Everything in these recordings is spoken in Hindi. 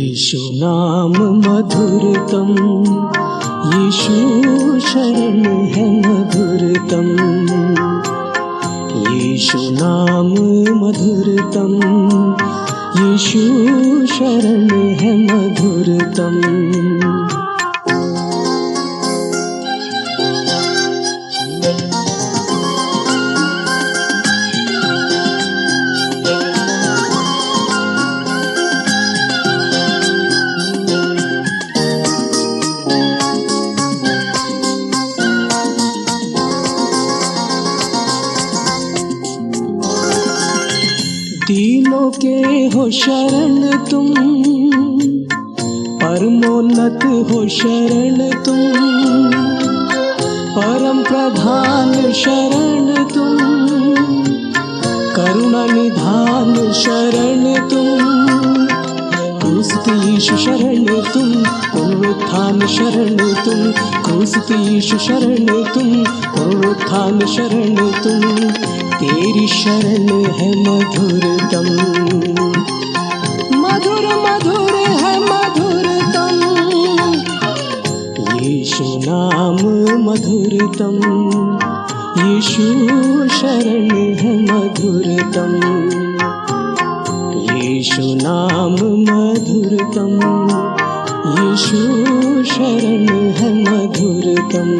यीशु नाम मधुरतम, यीशु शरण है मधुरतम। यीशु नाम मधुरतम, यीशु शरण है मधुरतम। दीनों के हो शरण तुम, परमोन्नत हो शरण तुम, परम प्रधान शरण तुम, करुणा निधान शरण तुम। क्रूसित यीशु शरण तुम, पुनरुत्थान शरण तुम, क्रूसित यीशु शरण तुम, पुनरुत्थान शरण तुम। तेरी शरण है मधुरतम, मधुर मधुर है मधुरतम। यीशु नाम मधुरतम, यीशु शरण है मधुरतम। यीशु नाम मधुरतम, यीशु शरण है मधुरतम।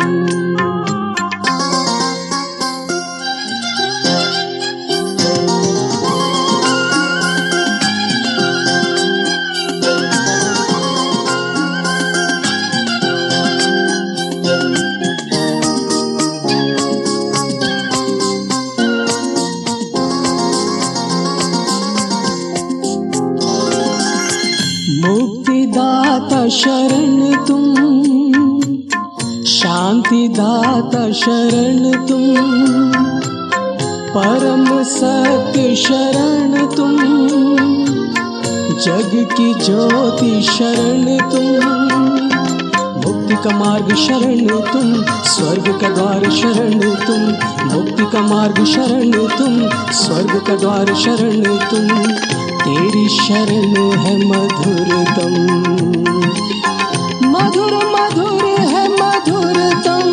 मुक्तिदाता शरण तुम, शांतिदाता शरण तुम, परम सत्य शरण तुम, जग की ज्योति शरण तुम। मुक्ति का मार्ग शरण तुम, स्वर्ग का द्वार शरण तुम, मुक्ति का मार्ग शरण तुम, स्वर्ग का द्वार शरण तुम। तेरी शरण है मधुरतम, मधुर मधुर है मधुरतम।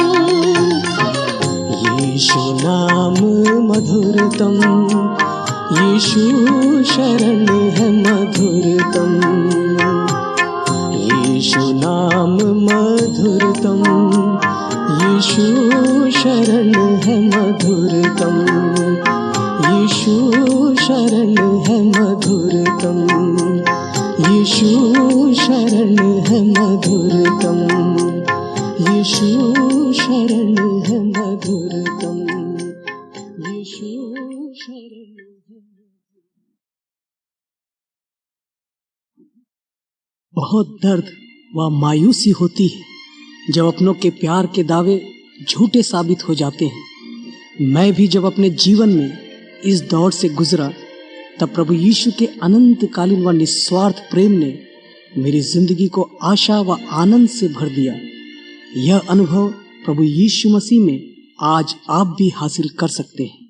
यीशु नाम मधुरतम, यीशु शरण है मधुरतम। यीशु नाम मधुरतम, यीशु शरण है मधुरतम। यीशु शरण है मधुरतम, यीशु शरण है मधुरतम। यीशु शरण है मधुरतम, यीशु शरण है। बहुत दर्द व मायूसी होती है जब अपनों के प्यार के दावे झूठे साबित हो जाते हैं। मैं भी जब अपने जीवन में इस दौर से गुजरा तब प्रभु यीशु के अनंत कालीन व निस्वार्थ प्रेम ने मेरी जिंदगी को आशा व आनंद से भर दिया। यह अनुभव प्रभु यीशु मसीह में आज आप भी हासिल कर सकते हैं।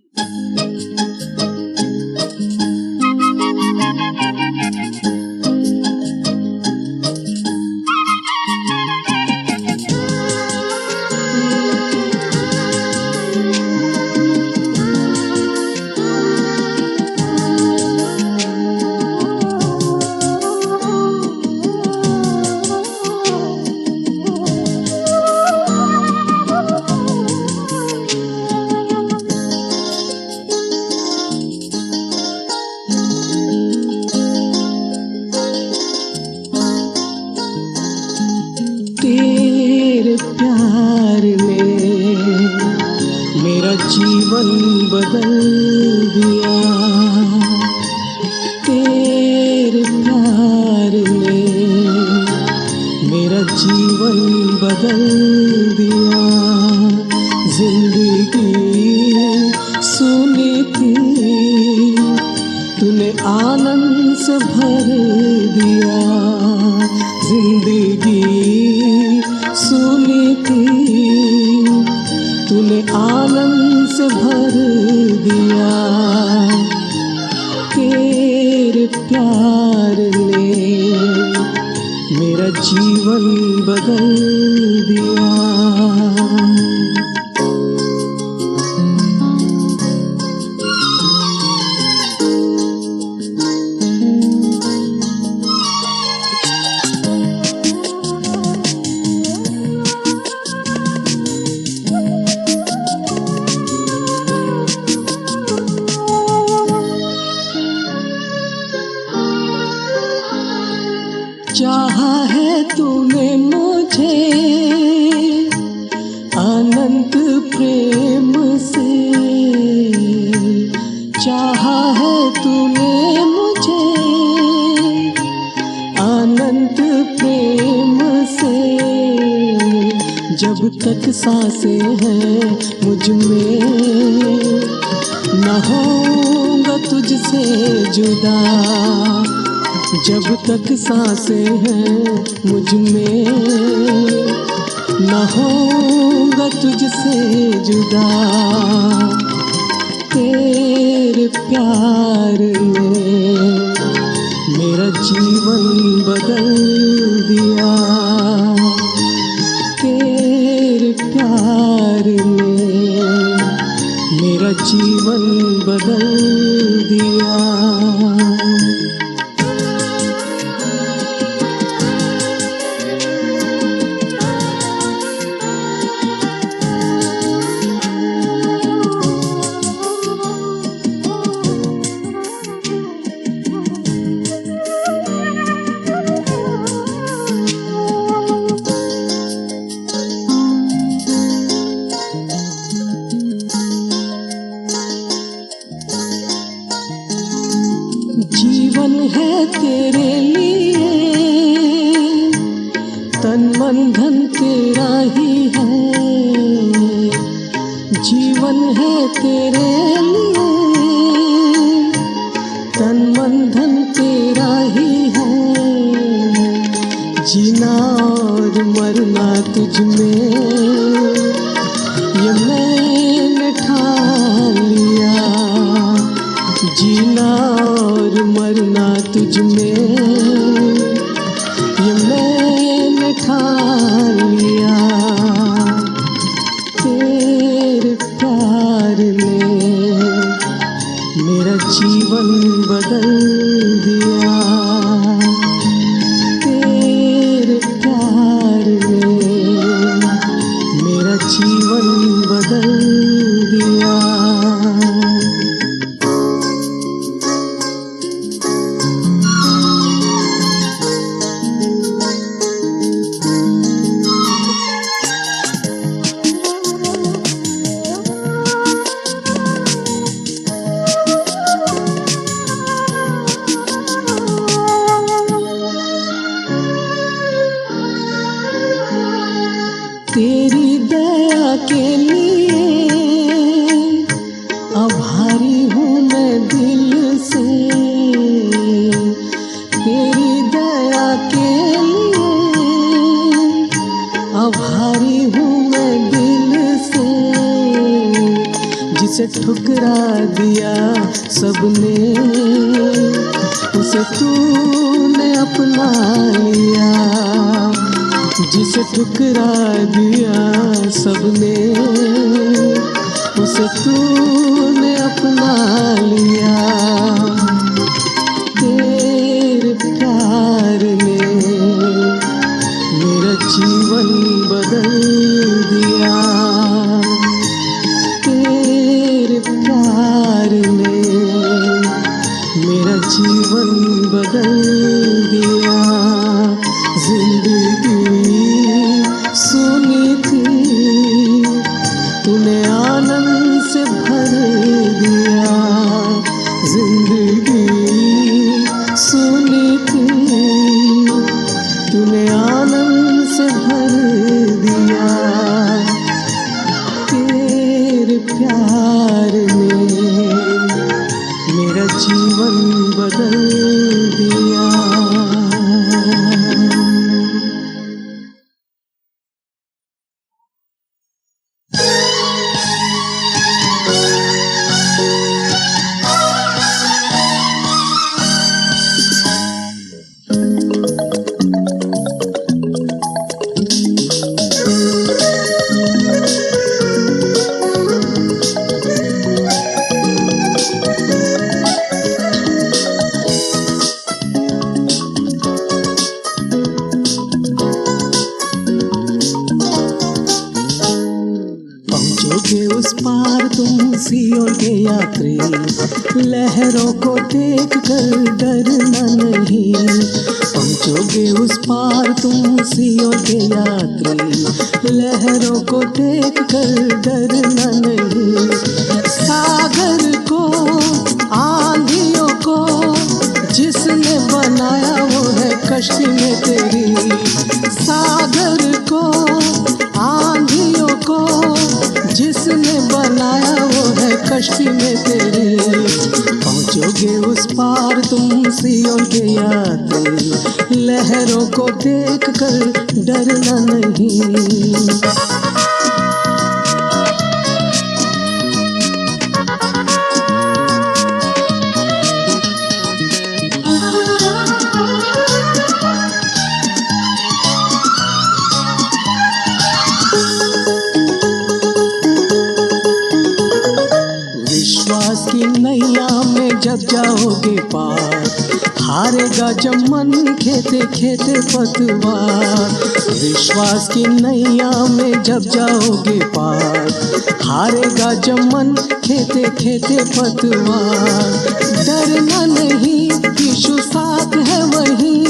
बदल दिया। जिंदगी सुनी थी तूने आनंद से भर दिया। जिंदगी सुनी थी तूने आनंद से भर दिया। तेरे प्यार ने मेरा जीवन बदल दिया। चाहा है तूने मुझे अनंत प्रेम से। चाहा है तूने मुझे अनंत प्रेम से। जब तक सांसें हैं मुझ में न होऊंगा तुझसे जुदा। जब तक सांसें हैं मुझ में न होऊंगा तुझसे जुदा। तेरे प्यार ने मेरा जीवन बदल दिया। तेरे प्यार ने मेरा जीवन बदल दिया। जीवन है तेरे लिए तन मन धन तेरा ही है। जीवन है तेरे लिए तन मन धन तेरा ही है। जीना और मरना तुझ में ये मैंने ठान लिया। जीना और मरना तुझ में ये मैंने ठान लिया। तेरे प्यार ने मेरा जीवन बदल दिया। तेरे प्यार ने मेरा जीवन बदल दिया। तेरी दया के लिए आभारी हूँ मैं दिल से। तेरी दया के लिए आभारी हूँ मैं दिल से। जिसे ठुकरा दिया सबने उसे तूने अपना लिया। जिसे ठुकरा दिया सबने उसे तूने अपना लिया। तेरे प्यार ने मेरा जीवन बदल दिया। तेरे प्यार ने मेरा जीवन बदल दिया। जिंदगी सुनी थी तूने आनंद से भर दिया। जिंदगी यात्री, लहरों को देख कर डरना नहीं, पहुँचोगे उस पार तुम सियोन के यात्री, लहरों को देख कर डरना नहीं। सागर को, आंधियों को जिसने बनाया वो है कश्ती में तेरी, सागर को, आंधियों को जिसने बनाया वो है कश्ती में तेरी, पहुँचोगे उस पार तुम सियोन के यात्री, लहरों को देख कर डरना नहीं। विश्वास की नैया में जब जाओगे पार, हारेगा जब मन खेते खेते पतवार। विश्वास की नैया में जब जाओगे पार, हारेगा जब मन खेते खेते पतवार। डरना नहीं, यीशु साथ है वहीं,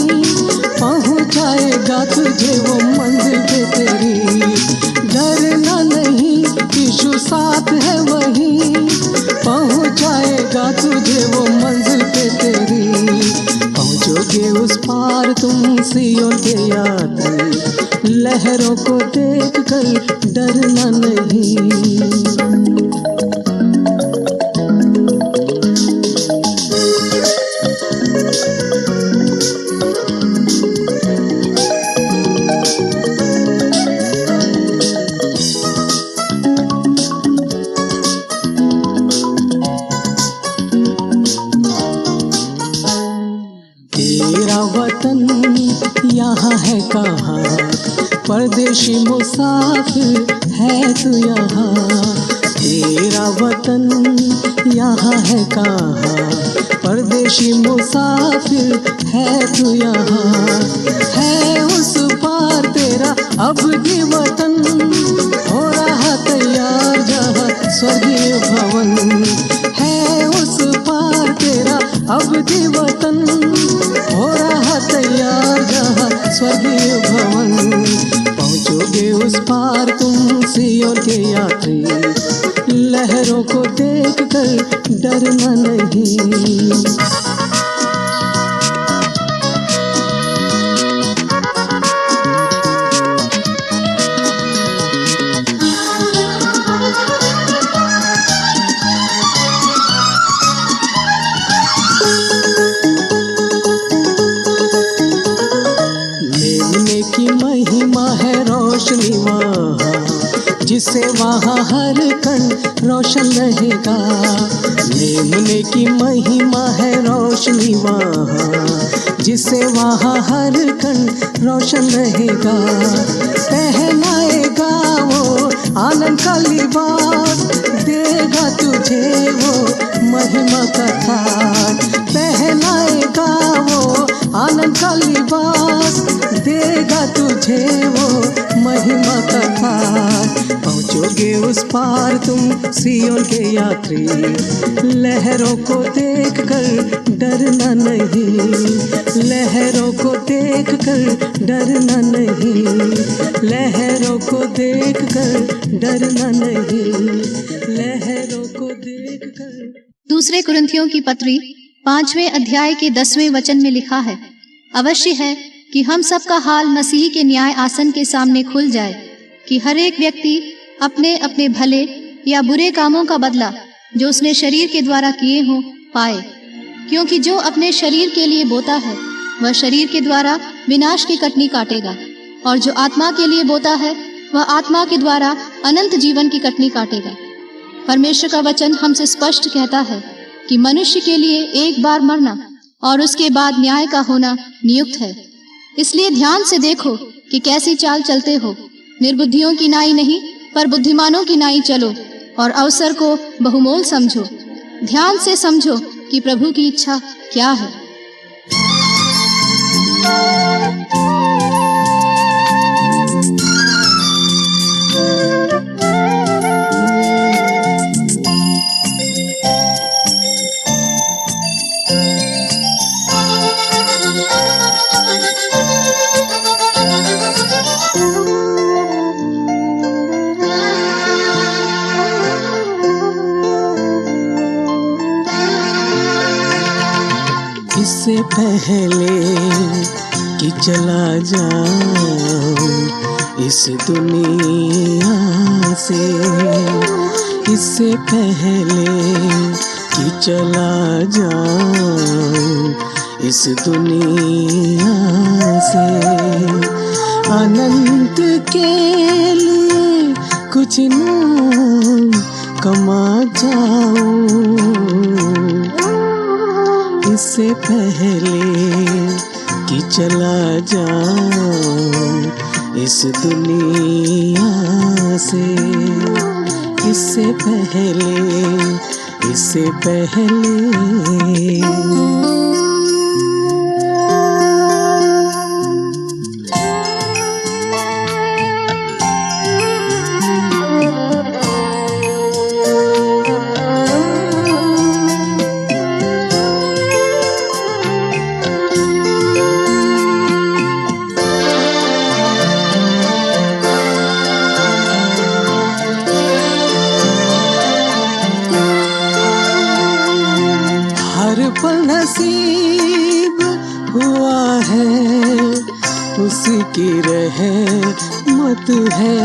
पहुँचाएगा तुझे वो मंजिल पे तेरी। डरना नहीं, यीशु साथ है वहीं, पहुँचाएगा तुझे वो मंजिल पे तेरी, पहुँचोगे उस पार तुम सियोन के यात्री, लहरों को देख कर डरना नहीं। तेरा वतन यहाँ है कहाँ, परदेशी मुसाफिर है तू यहाँ। तेरा वतन यहाँ है कहाँ, परदेशी मुसाफिर है तू यहाँ। है उस पार तेरा अब भी वतन, हो रहा तैयार जहाँ स्वर्गीय भवन। है उस पार तेरा अब भी वतन, हो रहा तैयार जहाँ स्वर्गीय भवन। पहुँचोगे उस पार तुम सियोन के यात्री, लहरों को देख कर डरना नहीं। महिमा है रोशनी वहाँ, जिससे वहाँ हर कण रोशन रहेगा। मेमने की महिमा है रोशनी वहाँ, जिससे वहाँ हर कण रोशन रहेगा। पहनाएगा वो आनंद का लिबास, देगा तुझे वो महिमा का थाट। पहनाएगा वो आनंद का लिबास, देगा तुझे वो महिमा का थाट। पहुँचोगे उस पार तुम सियोन के यात्री, लहरों को देख कर डरना नहीं। लहरों को देख कर डरना नहीं, लहरों को देख कर डरना नहीं, लहरों को देख कर। दूसरे कुरिन्थियों की पत्री 5वें अध्याय के 10वें वचन में लिखा है, अवश्य है कि हम सब का हाल मसीह के न्याय आसन के सामने खुल जाए, कि हर एक व्यक्ति अपने अपने भले या बुरे कामों का बदला जो उसने शरीर के द्वारा किए हों पाए। क्योंकि जो अपने शरीर के लिए बोता है वह शरीर के द्वारा विनाश की कटनी काटेगा, और जो आत्मा के लिए बोता है वह आत्मा के द्वारा अनंत जीवन की कटनी काटेगा। परमेश्वर का वचन हमसे स्पष्ट कहता है कि मनुष्य के लिए एक बार मरना और उसके बाद न्याय का होना नियुक्त है। इसलिए ध्यान से देखो कि कैसी चाल चलते हो, निर्बुद्धियों की नाई नहीं पर बुद्धिमानों की नाई चलो, और अवसर को बहुमोल समझो। ध्यान से समझो कि प्रभु की इच्छा क्या है। पहले कि चला जाऊं इस दुनिया से, इससे पहले कि चला जाऊं इस दुनिया से, अनंत के लिए कुछ ना कमा जाऊं, इससे पहले कि चला जाऊं इस दुनिया से, इससे पहले, इससे पहले। हर पल नसीब हुआ है उसकी रहमत है,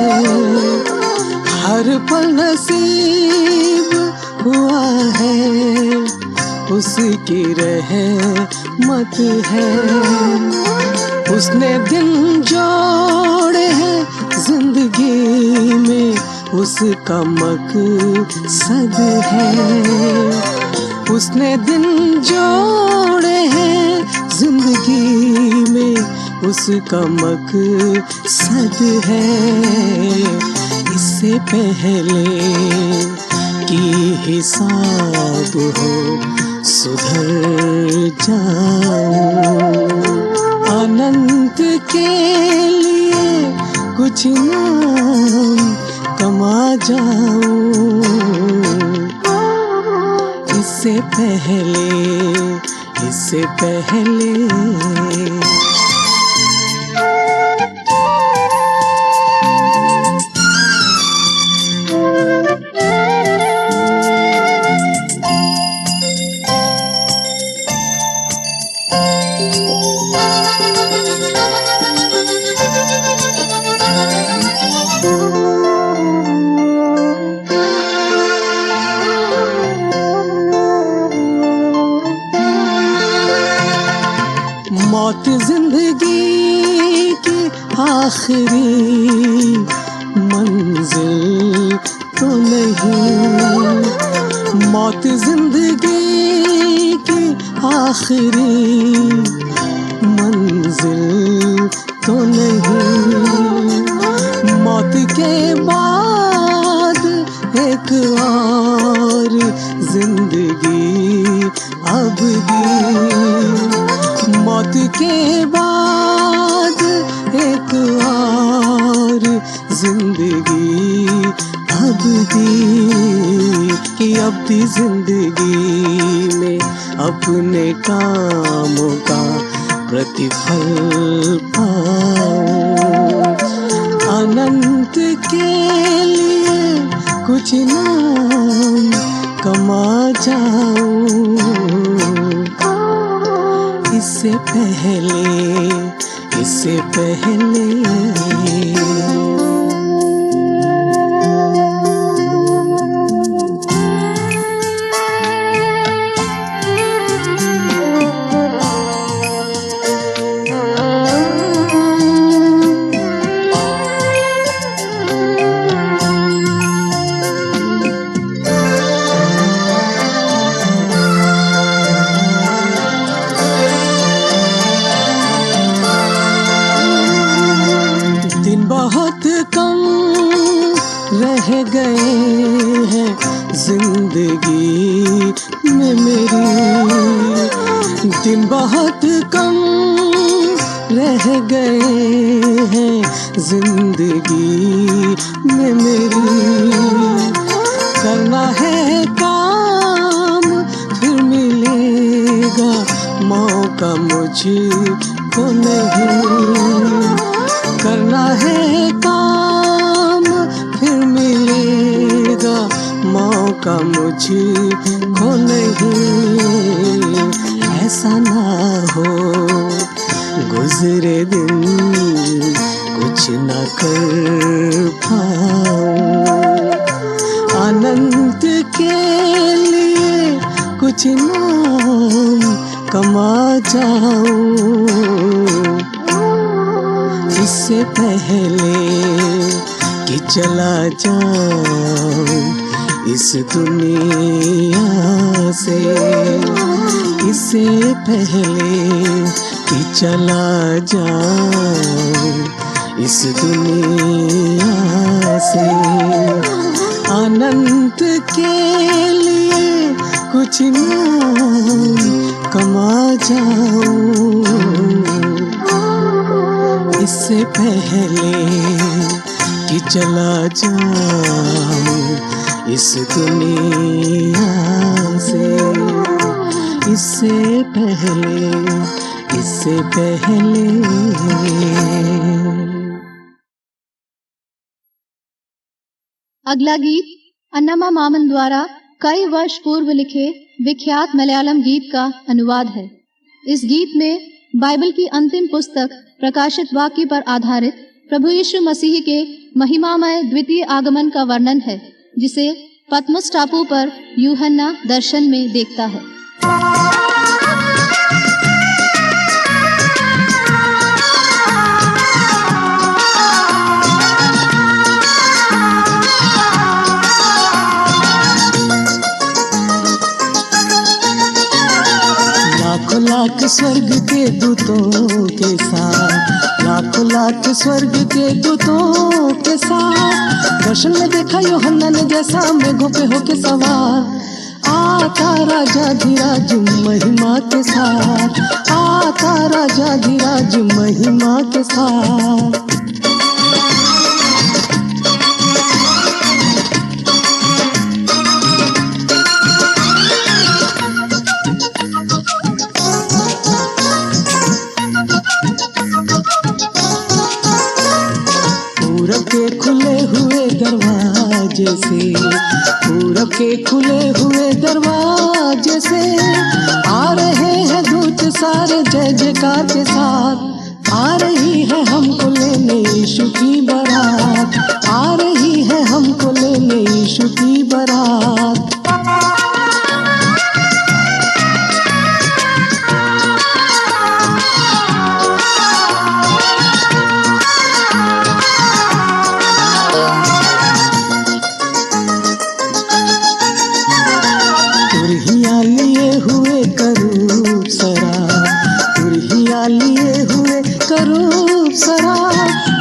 हर पल नसीब हुआ है उसकी रहमत है, उसने दिन जोड़े हैं जिंदगी में उसका मकसद है, उसने दिन जोड़े हैं जिंदगी में उसका मकसद है, इससे पहले कि हिसाब हो सुधर जाऊं, अनंत के लिए कुछ ना कमा जाऊं, इससे पहले, इससे पहले। मौत जिंदगी की आखिरी मंजिल तो नहीं, मौत जिंदगी की आखिरी मंजिल तो नहीं, मौत के बाद एक और जिंदगी अबदी, मौत के बाद एक और जिंदगी अबदी, कि अबदी जिंदगी में अपने कामों का प्रतिफल पाऊं, अनंत के लिए कुछ ना कमा जाऊं, इससे पहले, इससे पहले। दिन बहुत कम रह गए हैं जिंदगी में मेरी, दिन बहुत कम रह गए हैं जिंदगी में मेरी, करना है काम फिर मिलेगा मौका मुझको नहीं, करना है काम फिर मिलेगा मौका मुझको नहीं, ऐसा ना हो गुजरे दिन कुछ ना कर पाऊं, अनंत के लिए कुछ नाम कमा जाऊं। इससे पहले कि चला जाऊं इस दुनिया से, इससे पहले कि चला जाऊं इस दुनिया से, अनंत के लिए कुछ नाम कमा जाऊं। इससे पहले कि चला जाऊं इस दुनिया से, इससे पहले, इससे पहले। अगला गीत अन्नमा मामन द्वारा कई वर्ष पूर्व लिखे विख्यात मलयालम गीत का अनुवाद है। इस गीत में बाइबल की अंतिम पुस्तक प्रकाशित वाक्य पर आधारित प्रभु यीशु मसीह के महिमामय द्वितीय आगमन का वर्णन है, जिसे पतमुस टापू पर यूहन्ना दर्शन में देखता है। लाखों लाख स्वर्ग के दूतों के साथ, लाखों लाख स्वर्ग के दूतों के साथ, दर्शन में देखा यूहन्ना ने जैसा मेघों पे होके सवार, आता राजा धीराज महिमा के साथ, आता राजा धीराज महिमा के साथ। पूरब के खुले हुए दरवाजे से, पूरब के खुले हुए दरवाजे से आ रहे हैं दूत सारे जय जयकार के साथ, आ रही है हमको लेने यीशु की बारात, आ रही है हमको लेने यीशु की बारात। तुरहिया लिए हुए करूब सरा, तुरहिया लिए हुए करूब सरा,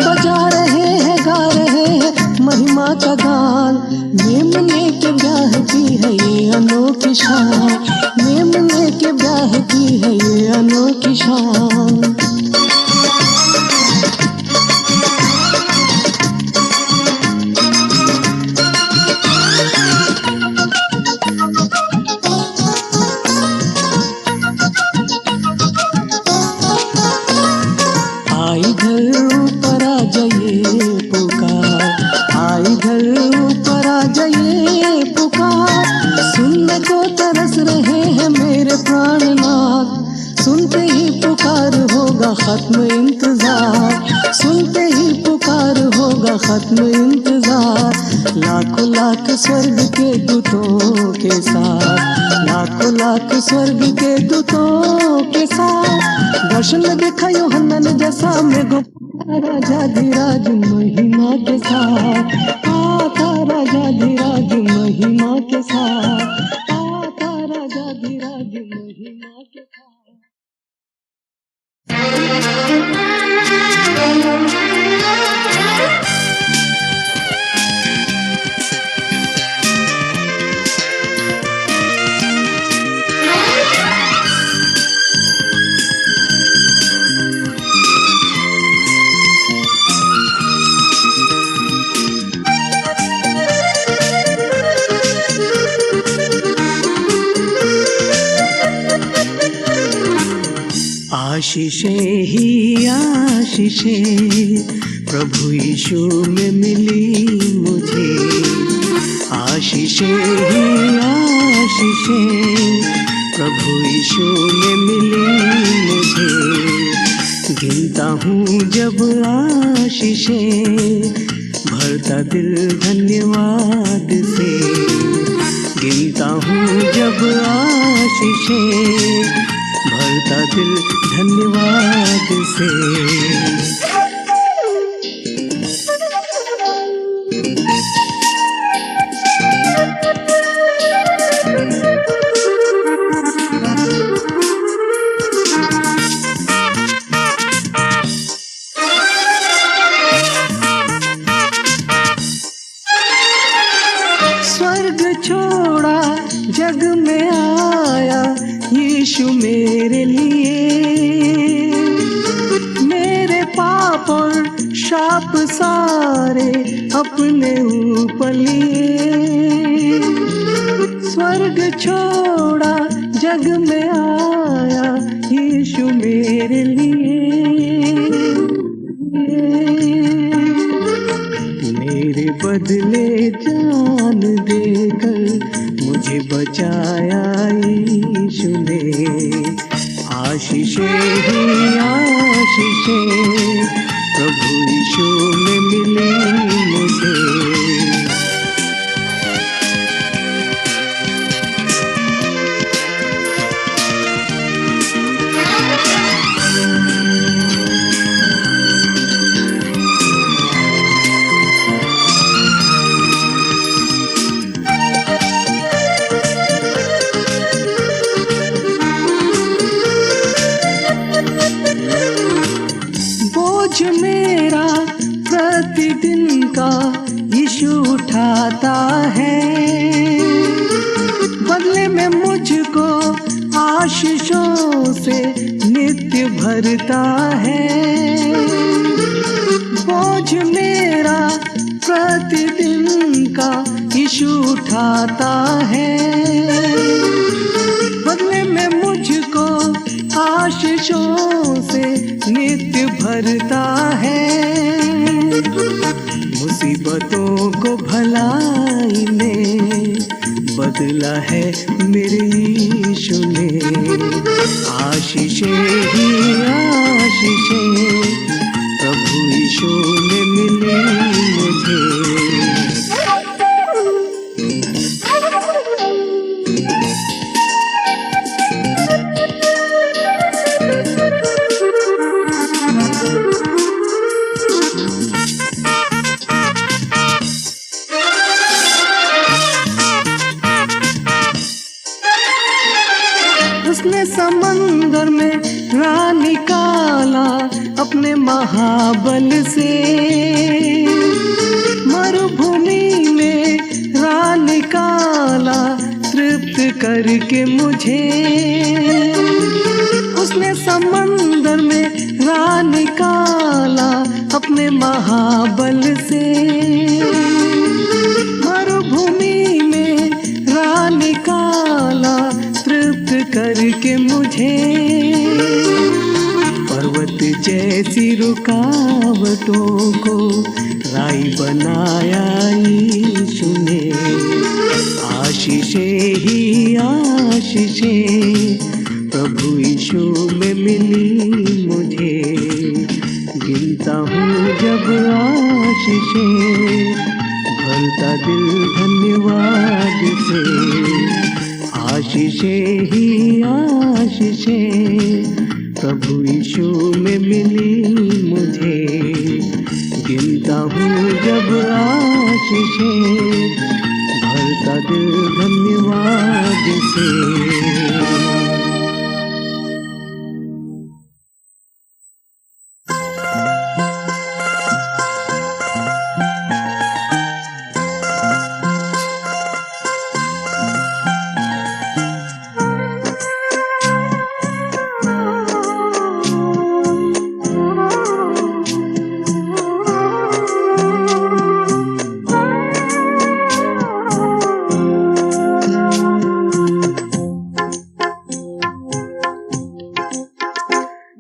बजा रहे हैं गा रहे हैं महिमा का गान, मेमने के ब्याह की है ये अनोखी शान, मेमने के ब्याह की है ये अनोखी शान। आई घर ऊपर आ जाइए पुकार, आई घर ऊपर आ जाइए पुकार, सुनने को तरस रहे हैं मेरे प्राणनाथ, सुनते ही पुकार होगा खत्म इंतजार, सुनते ही पुकार होगा खत्म इंतजार। लाखों लाख स्वर्ग के दूतों के साथ, लाखों लाख स्वर्ग के दूतों के साथ, दर्शन में देखा यूहन्ना ने जैसा मेघों राजा धीराज महिमा के साथ, आता राजा धीराज महिमा के साथ, आता राजा धीराज महिमा के साथ। आशीषें ही आशीषें प्रभु यीशु में मिली मुझे, आशीषें ही आशीषें प्रभु यीशु में मिली मुझे। गिनता हूँ जब आशीषें, भरता दिल धन्यवाद से। गिनता हूँ जब आशीषें, भरता दिल धन्यवाद से। स्वर्ग छोड़ा जग में आया यीशु मेरे लिए। मेरे पाप और शाप सारे अपने ऊपर लिए। स्वर्ग छोड़ा जग में आया यीशु मेरे लिए। मेरे बदले जान देकर मुझे बचाया यीशु ने। आशीषें ही आशीषें प्रभु यीशु में मिली मुझे। बोझ मेरा प्रतिदिन का यीशु उठाता है। बदले में मुझको आशीषों से नित्य भरता है। बोझ मेरा प्रतिदिन का यीशु उठाता है। बदले में मुझको आशीषों से नित्य भरता है। मुसीबतों को भलाई में बदला है मेरे यीशु ने। आशीषें ही आशीषें प्रभु यीशु में मिली मुझे। उसने समंदर में राह निकाला अपने महाबल से। मरुभूमि में राह निकाला तृप्त करके मुझे। उसने समंदर में राह निकाला अपने महाबल से। मरुभूमि में राह निकाला तृप्त करके मुझे। पर्वत जैसी रुकावटों को राई बनाया यीशु ने। आशीषें ही आशीषें प्रभु यीशु में मिली मुझे। गिनता हूँ जब आशीषें, भरता दिल धन्यवाद से। आशीषें ही आशीषें प्रभु यीशु में मिली मुझे। गिनता हूँ जब आशीषें, भरता दिल धन्यवाद से।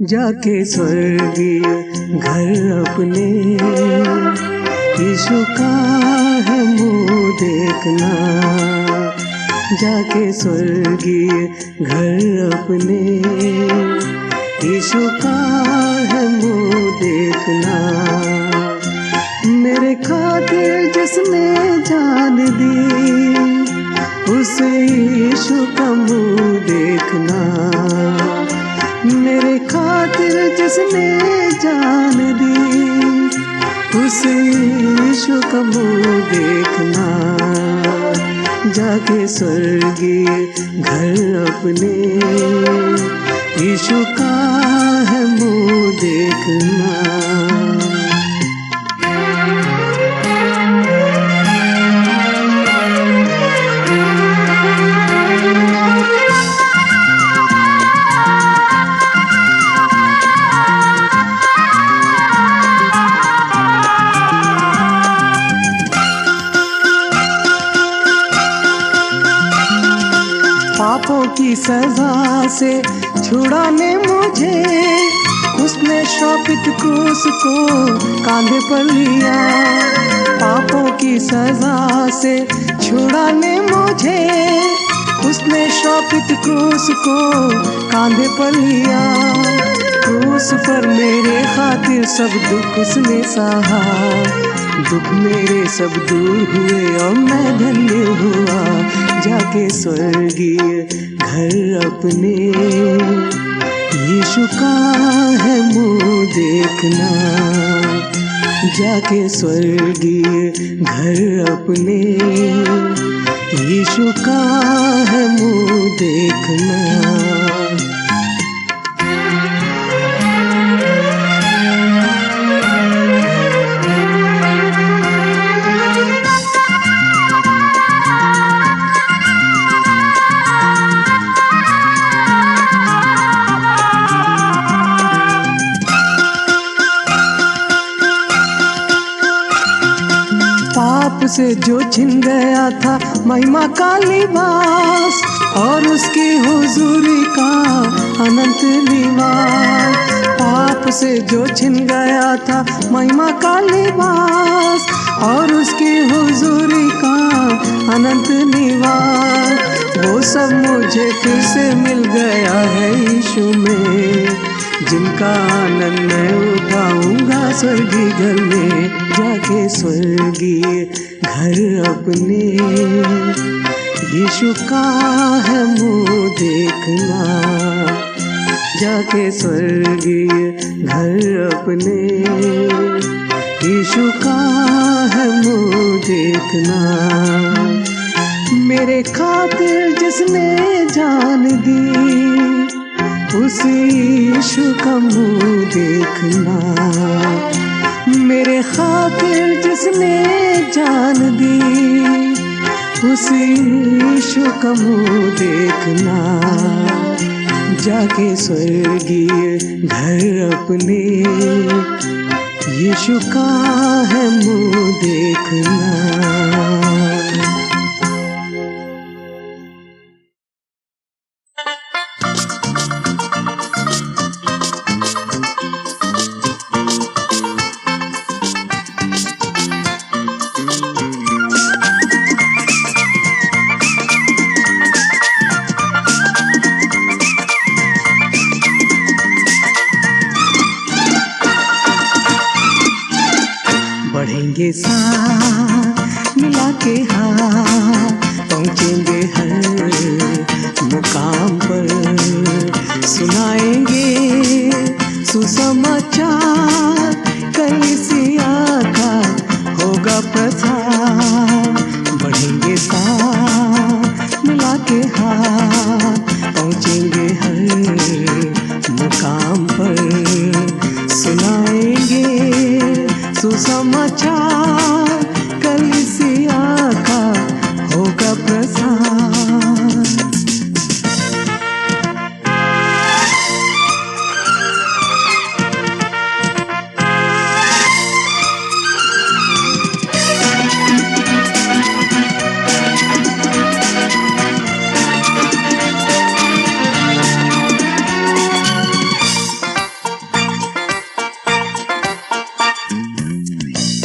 जाके स्वर्गीय घर अपने यीशु का है मुँह देखना। जाके स्वर्गीय घर अपने। यीशु का है मुँह देखना, मेरे खातिर जिसने जान दी, उसे यीशु का मुँह देखना। मेरे खातिर जिसने जान दी, उसे यीशु का मुँह देखना। जाके स्वर्गीय घर अपने, यीशु का है मुँह देखना। पापों की सजा से छुड़ाने मुझे, उसने श्रापित क्रूस को कांधे पर लिया। पापों की सजा से छुड़ाने मुझे, उसने श्रापित क्रूस को कांधे पर लिया। क्रूस पर मेरे खातिर सब दुख उसने सहा, दुख मेरे सब दूर हुए और मैं धन्य हुआ। जाके स्वर्गीय घर अपने, यीशु का है मुँह देखना। जाके स्वर्गीय घर अपने, यीशु का है मुँह देखना। पाप से जो छिन गया था महिमा का लिबास, और उसकी हुजूरी का अनंत निवास। पाप से जो छिन गया था महिमा का लिबास, और उसकी हुजूरी का अनंत निवास। वो सब मुझे फिर से मिल गया है यीशु में, जिनका आनंद मैं उठाऊंगा स्वर्गीय घर में। जाके स्वर्गीय घर अपने, यीशु का है मुँह देखना। जाके स्वर्गीय घर अपने, यीशु का है मुँह देखना। मेरे खातिर जिसने जान दी, उस यीशु का मुँह देखना। मेरे खातिर जिसने जान दी, उस यीशु का मुँह देखना। जाके स्वर्गीय घर अपने, यीशु का है मुँह देखना। बढ़ेंगे साथ मिला के हाथ, पहुँचेंगे हर मुकाम पर। सुनाएंगे सुसमाचार, कलीसिया का होगा प्रचार। बढ़ेंगे साथ मिला के हाथ, पहुँचेंगे हर मुकाम पर। सुनाएंगे सुसमाचार, कलीसिया का होगा प्रसार।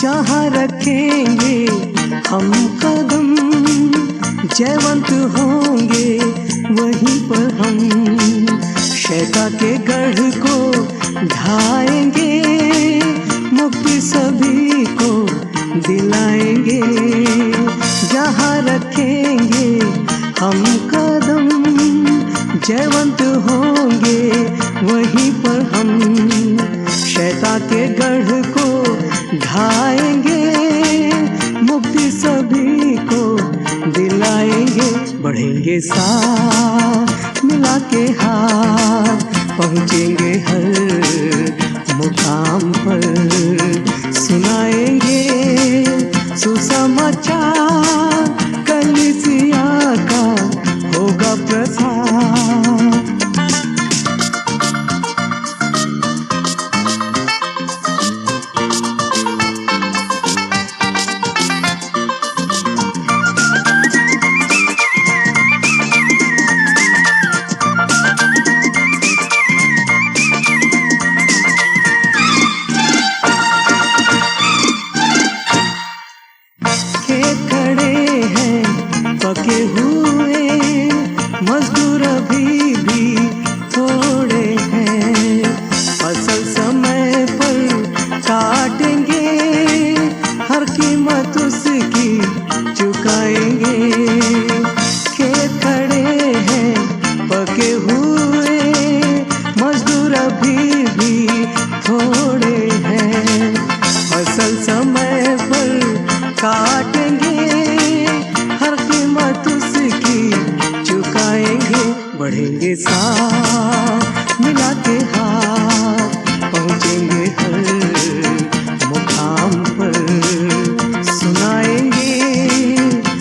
जहाँ रखेंगे हम कदम, जयवंत होंगे वहीं पर हम, शैतान के गढ़ को ढाएंगे, मुक्ति सभी को दिलाएंगे। जहाँ रखेंगे हम कदम, जयवंत होंगे वहीं पर हम, शैतान के गढ़ को ढाएंगे, मुक्ति सभी को दिलाएंगे। बढ़ेंगे साथ मिला के हाथ, पहुँचेंगे हर मुकाम पर, सुनाएंगे सुसमाचार, कलीसिया का होगा प्रसार। पके हुए मजदूर अभी भी थोड़े हैं, फसल समय पर काटेंगे, हर कीमत उसकी चुकाएंगे। खेत खड़े हैं पके हुए मजदूर अभी भी थोड़े हैं, फसल समय पर काटेंगे, बढ़ेंगे साथ मिला के हाथ, पहुँचेंगे हर मुकाम पर, सुनाएंगे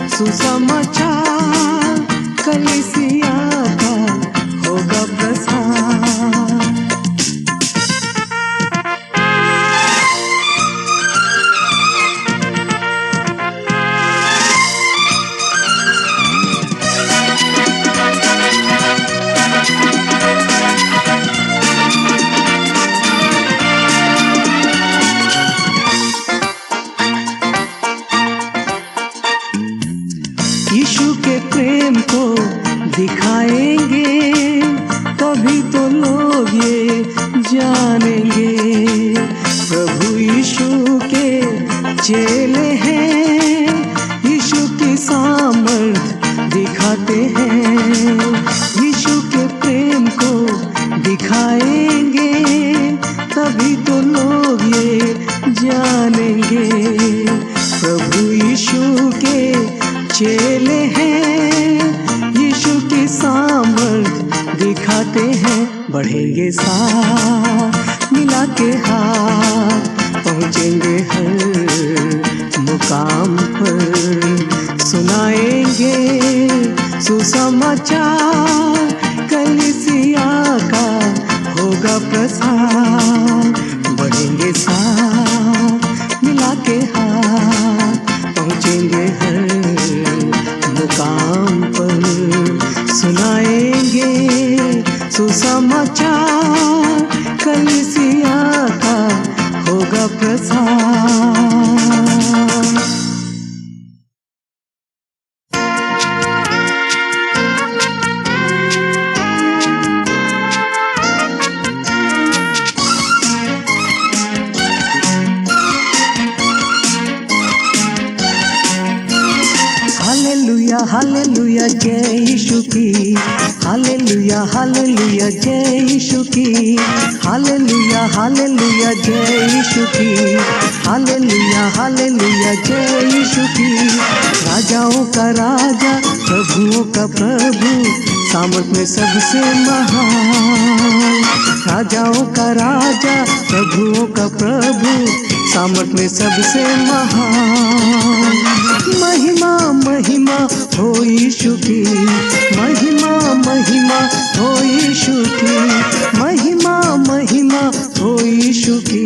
सुसमाचार, कलीसिया का होगा प्रसार। यीशु के प्रेम को दिखाएंगे, तभी तो लोग ये जानेंगे, प्रभु यीशु के चेले हैं, यीशु की सामर्थ दिखाते हैं। यीशु के प्रेम को दिखाएंगे, तभी तो लोग ये जानेंगे, प्रभु यीशु के चेले हैं, यीशु की सामर्थ दिखाते हैं। बढ़ेंगे साथ मिला के हाथ, पहुँचेंगे हर मुकाम पर, सुनाएंगे सुसमाचार, कलीसिया का होगा प्रसार। बढ़ेंगे साथ मिला के हाथ, पहुँचेंगे हर मुकाम पर, सुनाएंगे सुसमाचार, कलीसिया का होगा प्रसार। हालेलुया जय यीशु की, हालेलुया हालेलुया जय यीशु की, हालेलुया हालेलुया जय यीशु की, हालेलुया हालेलुया जय यीशु की। राजाओं का राजा प्रभुओं का प्रभु, सामर्थ में सबसे महान। राजाओं का राजा प्रभुओं का प्रभु, सामर्थ में सबसे महान। महिमा महिमा हो यीशु की, महिमा महिमा हो यीशु की, महिमा महिमा हो यीशु की,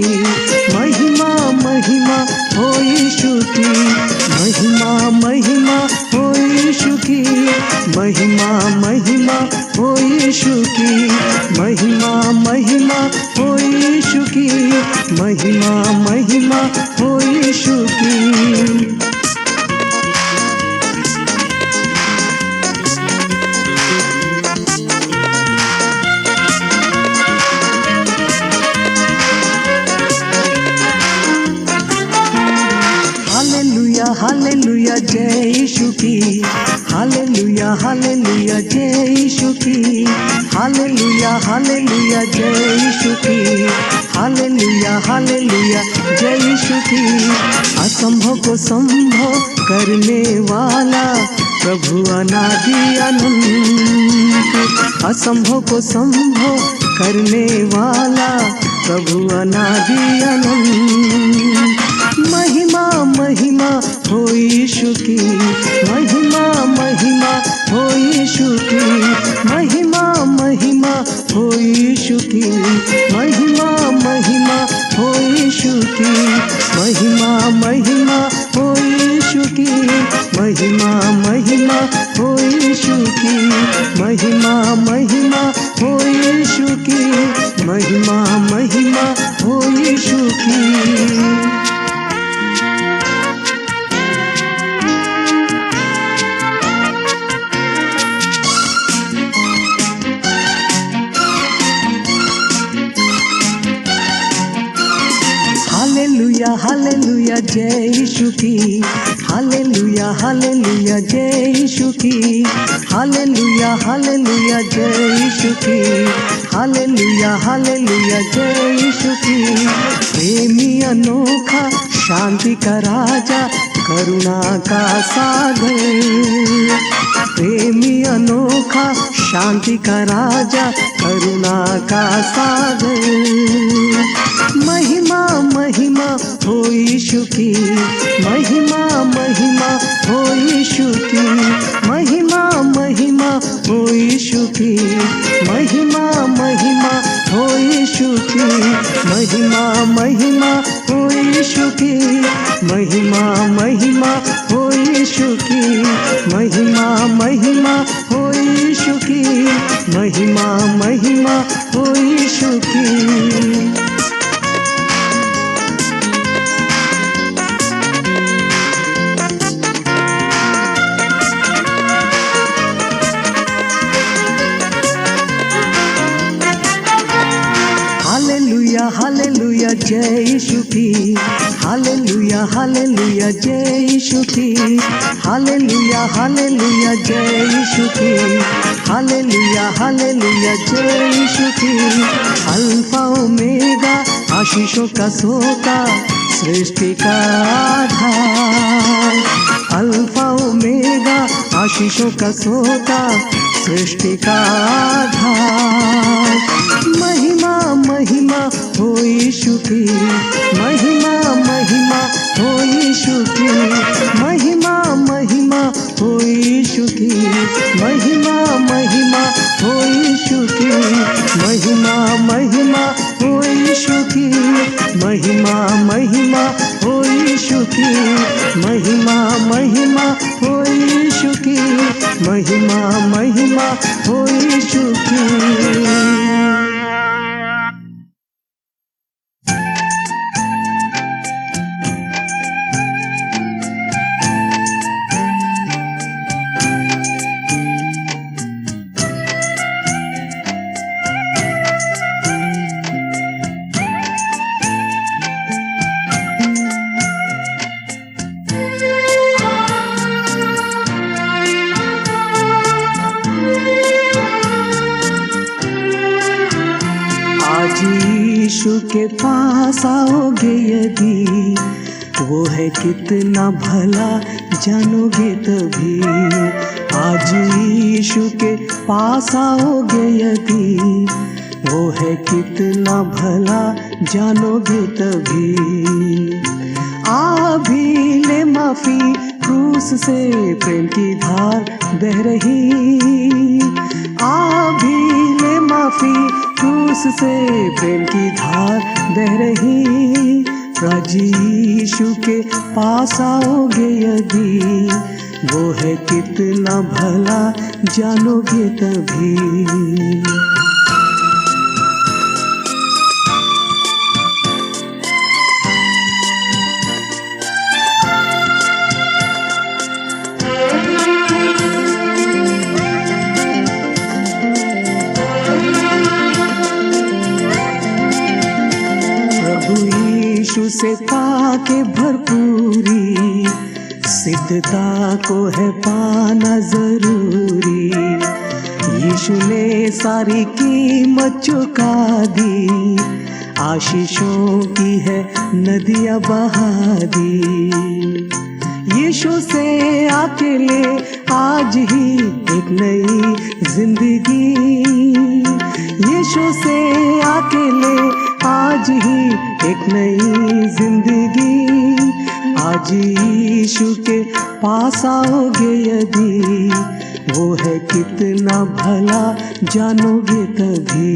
महिमा महिमा हो यीशु की, महिमा महिमा हो यीशु की, महिमा महिमा हो यीशु की, महिमा महिमा हो यीशु की, महिमा महिमा हो यीशु की। हालेलुया जय यीशु की, हालेलुया हालेलुया जय यीशु की, हालेलुया हालेलुया जय यीशु की, हालेलुया हालेलुया जय यीशु की। असंभव को संभव करने वाला प्रभु अनादि अनंत, असंभव को संभव करने वाला प्रभु अनादि अनंत। महिमा महिमा हो यीशु की, महिमा महिमा हो यीशु की, महिमा महिमा हो यीशु की, महिमा महिमा हो यीशु की, महिमा महिमा हो यीशु की, महिमा महिमा हो यीशु की, महिमा महिमा हो यीशु की, महिमा महिमा हो यीशु की। हालेलुया हालेलुया जय यीशु की, हालेलुया हालेलुया जय यीशु की, हालेलुया हालेलुया जय यीशु की, हालेलुया हालेलुया जय यीशु की। प्रेमी अनोखा शांति का राजा करुणा का सागर, प्रेमी अनोखा शांति का राजा करुणा का सागर। महिमा महिमा हो यीशु की, महिमा महिमा हो यीशु की, महिमा महिमा हो यीशु की, महिमा महिमा हो यीशु की, महिमा महिमा हो यीशु की, महिमा महिमा हो यीशु की, महिमा महिमा हो यीशु की, महिमा महिमा हो यीशु की। हालेलुया जय यीशु की, हालेलुया हालेलुया जय यीशु की, हालेलुया हालेलुया जय यीशु की, हालेलुया हालेलुया जय यीशु की। अल्फा ओमेगा आशीषों का सोता सृष्टि का आधार, अल्फा ओमेगा आशीषों का सोता सृष्टि का आधार। महिमा महिमा हो यीशु की, महिमा महिमा हो यीशु की, महिमा महिमा हो यीशु की, महिमा महिमा हो यीशु की, महिमा महिमा हो यीशु की, महिमा महिमा हो यीशु की, महिमा महिमा हो यीशु की, महिमा महिमा हो यीशु की। यीशु के पास आओगे यदि, वो है कितना भला जानोगे तभी। आज यीशु के पास आओगे यदि, वो है कितना भला जानोगे तभी। आ भी ले माफी क्रूस से प्रेम की धार बह रही, आ भी ले माफी क्रूस से प्रेम की धार बह रही। प्रभु यीशु के पास आओगे यदि, वो है कितना भला जानोगे तभी। से पाके भरपूरी सिद्धता को है पाना जरूरी। यीशु ने सारी कीमत चुका दी, आशीषों की है नदियाँ बहा दी। यीशु से आके ले आज ही एक नई जिंदगी, यीशु से आके ले आज ही एक नई जिंदगी। आज यीशु के पास आओगे यदि, वो है कितना भला जानोगे तभी।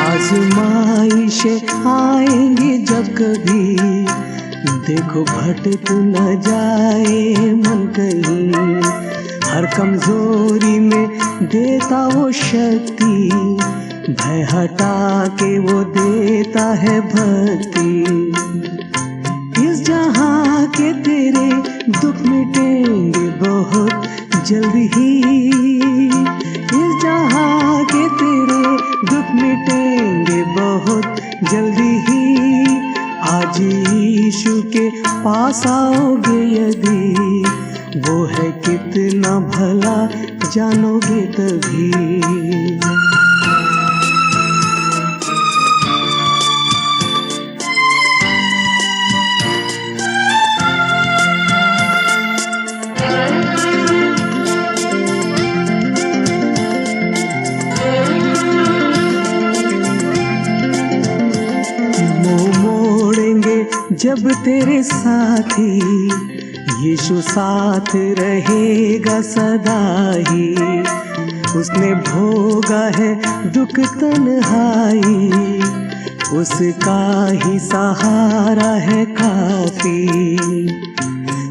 आजमाइशें आएंगी जब कभी, देखो भटक न जाए मन कहीं। हर कमजोरी में देता वो शक्ति, भय हटा के वो देता है भक्ति। इस जहां के तेरे दुख मिटेंगे बहुत जल्दी ही, इस जहां के तेरे दुख मिटेंगे बहुत जल्दी ही। आज यीशु के पास आओगे यदि, वो है कितना भला जानोगे तभी। जब तेरे साथी, यीशु साथ रहेगा सदा ही। उसने भोगा है दुख तन्हाई, उसका ही सहारा है काफी।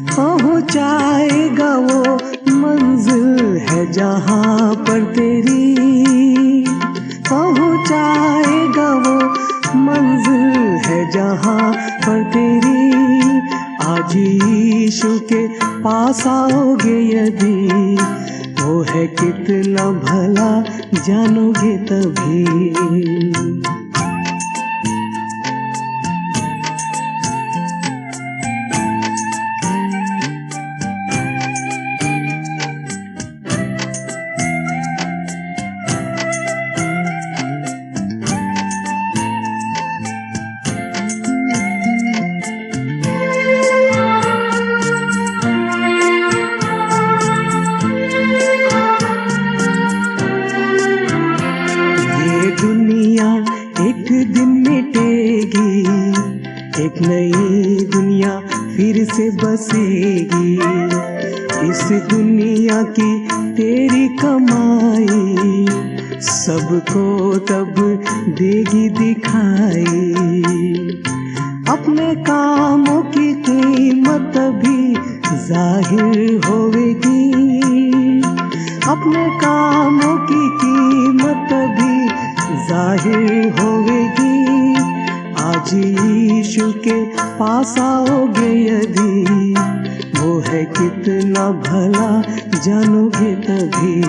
पहुँचाएगा वो मंजिल है जहाँ पर तेरी, पहुँचाएगा वो मंजिल है जहाँ पर तेरी। आज यीशु के पास आओगे यदि, वो है कितना भला जानोगे तभी। एक दिन मिटेगी, एक नई दुनिया फिर से बसेगी। इस दुनिया की तेरी कमाई, सबको तब देगी दिखाई। अपने कामों की कीमत भी जाहिर होगी, अपने कामों की कीमत भी जाहिर होगी। आज यीशु के पास आओगे यदि, वो है कितना भला जानोगे तभी।